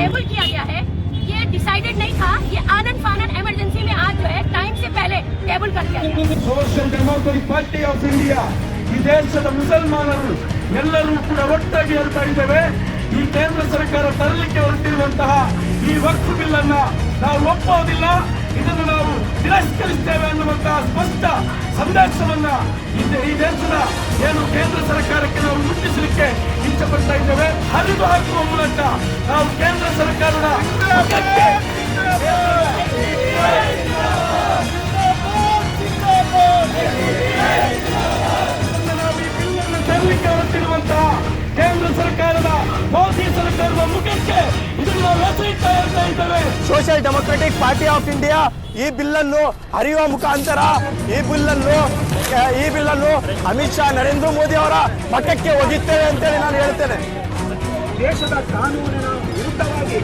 Table किया गया है ये डिसाइडेड नहीं था, ये आनंद फानन इमरजेंसी में आज जो है टाइम से पहले टेबल कर दिया गया। Social democratic party of India ಈ ದೇಶದ ಮುಸಲ್ಮಾನರು ಎಲ್ಲರೂ ಕೂಡ ಒಟ್ಟಾಗಿ ಹೇಳ್ತಾ ಇದ್ದೇವೆ. ಈ ಕೇಂದ್ರ ಸರ್ಕಾರ ತರಲಿಕ್ಕೆ ಹೊರಟಿರುವಂತಹ ಈ ವಕ್ಫ್ ಬಿಲ್ ಅನ್ನ ನಾವು ಒಪ್ಪುವುದಿಲ್ಲ, ಇದನ್ನು ನಾವು ತಿರಸ್ಕರಿಸ್ತೇವೆ ಅನ್ನುವಂತಹ ಸ್ಪಷ್ಟ ಸಂದೇಶವನ್ನ ಈ ದೇಶದ ಏನು ಕೇಂದ್ರ ಸರ್ಕಾರಕ್ಕೆ ನಾವು ಮುಟ್ಟಿಸಲಿಕ್ಕೆ ಇಚ್ಛಪಡ್ತಾ ಇದ್ದೇವೆ. ಹರಿದು ಹಾಕುವ ಮೂಲಕ ನಾವು ಕೇಂದ್ರ ಸರ್ಕಾರದ ತರಲಿಕ್ಕೆ ಹೊರಟಿರುವಂತಹ ಕೇಂದ್ರ ಸರ್ಕಾರದ ಮೋದಿ ಸರ್ಕಾರದ ಮುಖಕ್ಕೆ ಇದನ್ನು ನಾವು ಹೆಸರಿಡ್ತಾ ಇದ್ದೇವೆ. Social democratic party of India ಈ ಬಿಲ್ಲನ್ನು ಹರಿಯುವ ಮುಖಾಂತರ ಈ ಬಿಲ್ಲನ್ನು ಅಮಿತ್ ಶಾ ನರೇಂದ್ರ ಮೋದಿ ಅವರ ಮಠಕ್ಕೆ ಒಗಿತ್ತೇವೆ ಅಂತೇಳಿ ನಾನು ಹೇಳ್ತೇನೆ. ದೇಶದ ಕಾನೂನಿನ ವಿರುದ್ಧವಾಗಿ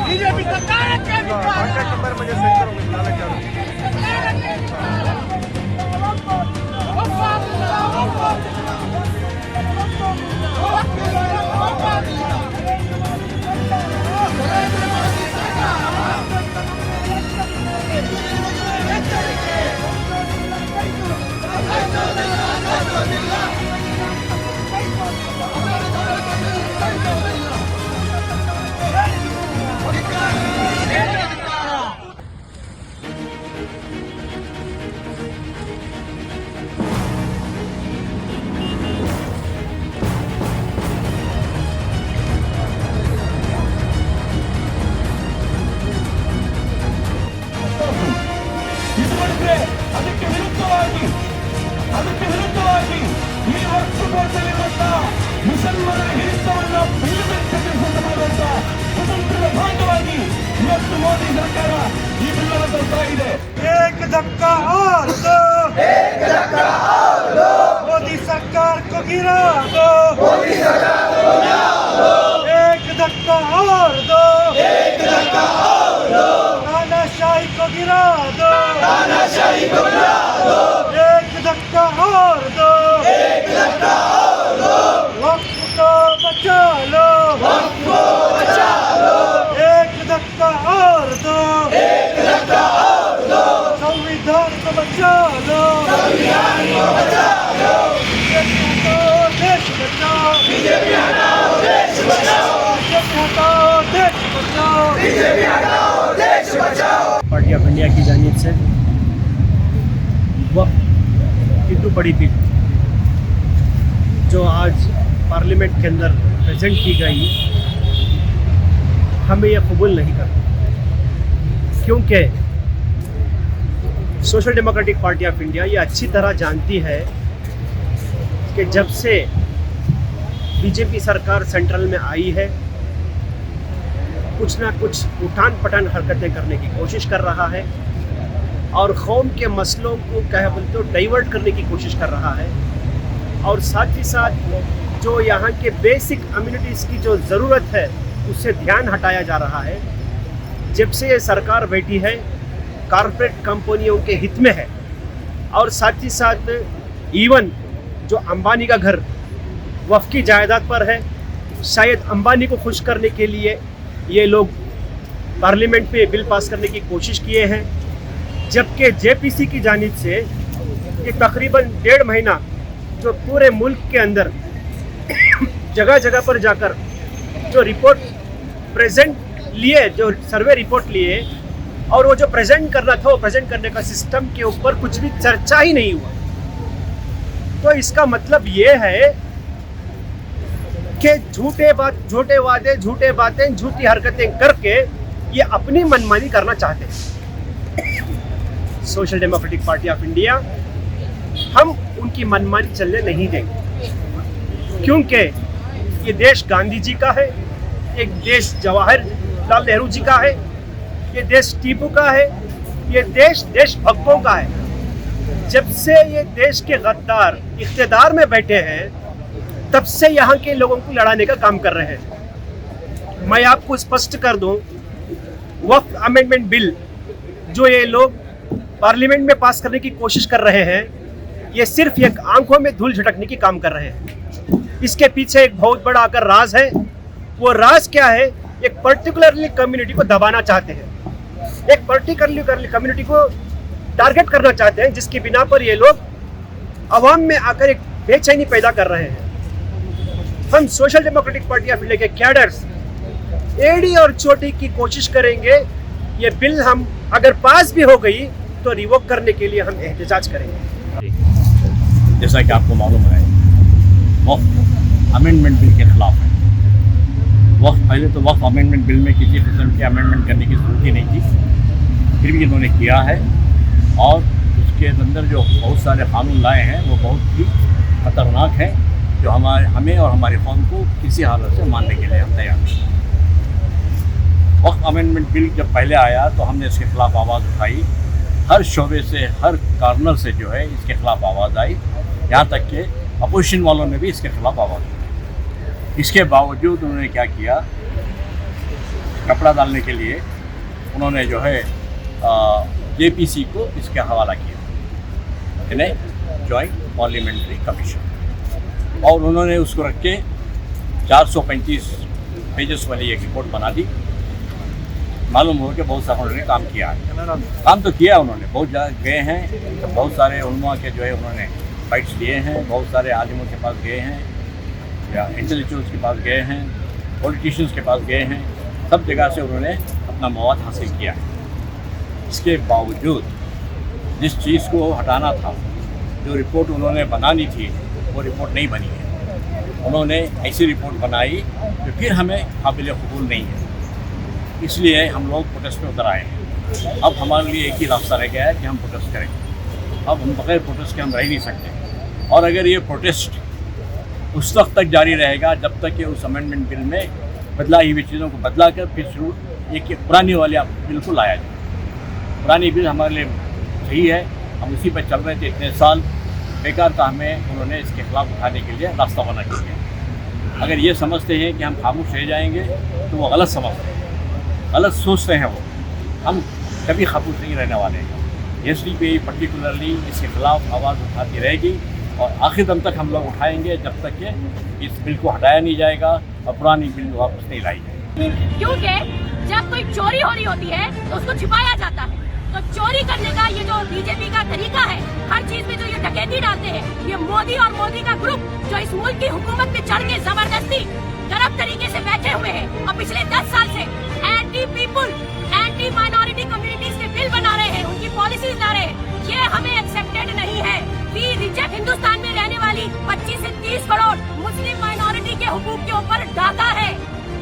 बीजेपी सरकार के ಕಾಂಟ್ಯಾಕ್ಟ್ ನಂಬರ್ म्हणजे सेंटर होईल मला विचारू. ಅದಕ್ಕೆ ವಿರುದ್ಧವಾಗಿ ಈ ವಕ್ಫ್ ಬೋರ್ಡ್ನಲ್ಲಿರುವಂತಹ ಮುಸಲ್ಮಾನರ ಹಿಡಿತವನ್ನು ಮಾಡುವಂತಹ ಸ್ವತಂತ್ರದ ಭಾಗವಾಗಿ ಇವತ್ತು ಮೋದಿ ಸರ್ಕಾರ ಈ ಬಿಲ್ಲನ್ನು ತರ್ತಾ ಇದೆ. एक धक्का और दो, मोदी सरकार को गिरा दो, एक धक्का और दो, तानाशाही को गिरा दो, एक धक्का और दो, वक्फ को बचा लो, एक धक्का और दो, संविधान को बचा लो, देश बचाओ, बीजेपी हटाओ, देश बचाओ। पार्टी ऑफ इंडिया की जानिब से वक्फ की जो बड़ी बिल जो आज पार्लियामेंट के अंदर प्रेजेंट की गई, हमें यह कबूल नहीं करते, क्योंकि social democratic party of India ये अच्छी तरह जानती है कि जब से बीजेपी सरकार सेंट्रल में आई है कुछ ना कुछ उठान पठान हरकतें करने की कोशिश कर रहा है और कौम के मसलों को कह बोलते हो डाइवर्ट करने की कोशिश कर रहा है, और साथ ही साथ जो यहाँ के बेसिक कम्युनिटीज़ की जो ज़रूरत है उससे ध्यान हटाया जा रहा है। जब से ये सरकार बैठी है कॉरपोरेट कंपनियों के हित में है, और साथ ही साथ इवन जो अंबानी का घर वक्फ की जायदाद पर है, शायद अंबानी को खुश करने के लिए ये लोग पार्लियामेंट में बिल पास करने की कोशिश किए हैं, जबकि जेपीसी की जानिब से ये तकरीबन 1.5 महीना जो पूरे मुल्क के अंदर जगह जगह पर जाकर जो रिपोर्ट प्रेजेंट लिए, जो सर्वे रिपोर्ट लिए, और वो जो प्रेजेंट करना था वो प्रेजेंट करने का सिस्टम के ऊपर कुछ भी चर्चा ही नहीं हुआ। तो इसका मतलब ये है कि झूठे वादे, झूठे बातें, झूठी हरकतें करके ये अपनी मनमानी करना चाहते हैं। Social democratic party of India हम उनकी मनमानी चलने नहीं देंगे, क्योंकि ये देश गांधी जी का है, एक देश जवाहरलाल नेहरू जी का है, ये देश टीपू का है, ये देश देशभक्तों का है। जब से ये देश के गद्दार इख्तिदार में बैठे हैं तब से यहाँ के लोगों को लड़ाने का काम कर रहे हैं। मैं आपको स्पष्ट कर दूं, वक्फ अमेंडमेंट बिल जो ये लोग पार्लियामेंट में पास करने की कोशिश कर रहे हैं, ये सिर्फ एक आंखों में धूल झटकने की काम कर रहे हैं। इसके पीछे एक बहुत बड़ा अगर राज है। वो राज क्या है? एक पर्टिकुलरली कम्युनिटी को दबाना चाहते हैं, एक पर्टिकुलरली कम्युनिटी को टारगेट करना चाहते हैं, जिसकी बिना पर ये लोग अवाम में आकर एक बेचैनी पैदा कर रहे हैं। हम social democratic party of India के कैडर्स एड़ी और चोटी की कोशिश करेंगे। ये बिल हम अगर पास भी हो गई तो रिवोक करने के लिए हम एहतजाज करेंगे। जैसा कि आपको मालूम है, वक्फ अमेंडमेंट बिल के खिलाफ है। पहले तो वक्फ अमेंडमेंट बिल में किसी किस्म की अमेंडमेंट करने की जरूरत ही नहीं थी, फिर भी इन्होंने किया है। और उसके अंदर जो बहुत सारे कानून लाए हैं वो बहुत ही खतरनाक हैं, जो हमें और हमारी कौम को किसी हालत से मानने के लिए हम तैयार नहीं। वक्फ अमेंडमेंट बिल जब पहले आया तो हमने इसके खिलाफ आवाज़ उठाई, हर शोबे से, हर कॉर्नर से जो है इसके खिलाफ आवाज़ आई, यहाँ तक कि अपोजिशन वालों ने भी इसके खिलाफ आवाज़ उठाई। इसके बावजूद उन्होंने क्या किया, कपड़ा डालने के लिए उन्होंने जो है JPC को इसके हवाला किया, इन्हें जॉइंट पार्लियामेंट्री कमीशन, और उन्होंने उसको रख के 435 पेजेस वाली एक रिपोर्ट बना दी। मालूम हो कि बहुत सारा उन्होंने काम किया है। काम तो किया उन्होंने, बहुत जगह गए हैं, तो बहुत सारे उलमा के जो है उन्होंने फाइट्स लिए हैं, बहुत सारे आलिमों के पास गए हैं या इंटेलेक्चुअल्स के पास गए हैं, पॉलिटिशियंस के पास गए हैं, सब जगह से उन्होंने अपना मवाद हासिल किया है। इसके बावजूद जिस चीज़ को हटाना था, जो रिपोर्ट उन्होंने बनानी थी, वो रिपोर्ट नहीं बनी है। उन्होंने ऐसी रिपोर्ट बनाई जो फिर हमें काबिल कबूल नहीं है, इसलिए हम लोग प्रोटेस्ट में उतर आए हैं। अब हमारे लिए एक ही रास्ता रह गया है कि हम प्रोटेस्ट करें। अब हम बगैर प्रोटेस्ट के हम रह नहीं सकते, और अगर ये प्रोटेस्ट उस वक्त तक जारी रहेगा जब तक कि उस अमेंडमेंट बिल में बदलाई हुई चीज़ों को बदला कर फिर शुरू एक पुरानी वाली बिल को लाया जाए। पुरानी बिल हमारे लिए सही है, हम उसी पर चल रहे थे इतने साल, बेकार था हमें उन्होंने इसके खिलाफ उठाने के लिए रास्ता बना दिया। अगर ये समझते हैं कि हम खामोश रह जाएंगे तो वो गलत समझते हैं, गलत सोचते हैं वो। हम कभी खामोश नहीं रहने वाले हैं। SDPI पर्टिकुलरली इसके खिलाफ आवाज़ उठाती रहेगी और आखिर दम तक हम लोग उठाएंगे जब तक कि इस बिल को हटाया नहीं जाएगा और पुरानी बिल वापस नहीं लाई जाएगी। क्योंकि जब कोई चोरी हो रही होती है तो उसको छिपाया जाता है, तो चोरी करने का ये जो बीजेपी का तरीका है, हर चीज में जो ये डकैती डालते हैं, ये मोदी और मोदी का ग्रुप जो इस मुल्क की हुकूमत पे चढ़ के जबरदस्ती गलत तरीके से बैठे हुए हैं और पिछले 10 साल से anti people, anti minority communities के बिल बना रहे हैं, उनकी पॉलिसीज ला रहे हैं। ये हमें एक्सेप्टेड नहीं है। We reject. हिंदुस्तान में रहने वाली 25 से 30 करोड़ मुस्लिम माइनॉरिटी के हुकूक के ऊपर डाका है।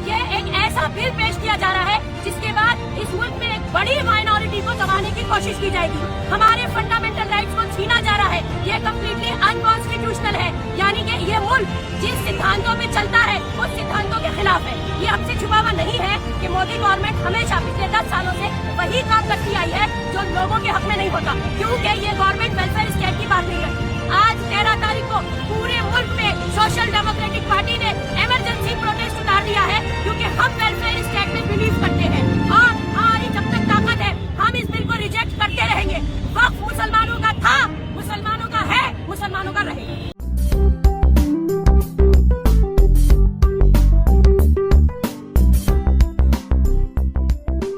ये एक ऐसा बिल पेश किया जा रहा है जिसके बाद इस मुल्क में एक बड़ी माइनॉरिटी को दबाने की कोशिश की जाएगी। हमारे फंडामेंटल राइट्स को छीना जा रहा है। ये कम्प्लीटली अनकॉन्स्टिट्यूशनल है, यानी कि ये मुल्क जिस सिद्धांतों पे चलता है उस सिद्धांतों के खिलाफ है। ये हमसे छुपा हुआ नहीं है कि मोदी गवर्नमेंट हमेशा पिछले 10 सालों से वही काम करती आई है जो लोगों के हक में नहीं होता, क्योंकि ये गवर्नमेंट वेलफेयर स्टेट की बात नहीं करती। आज 13 तारीख को पूरे मुल्क में सोशल डेमोक्रेटिक पार्टी ने इमरजेंसी प्रोटेस्ट उतार दिया है, क्योंकि हम वेलफेयर स्टेट में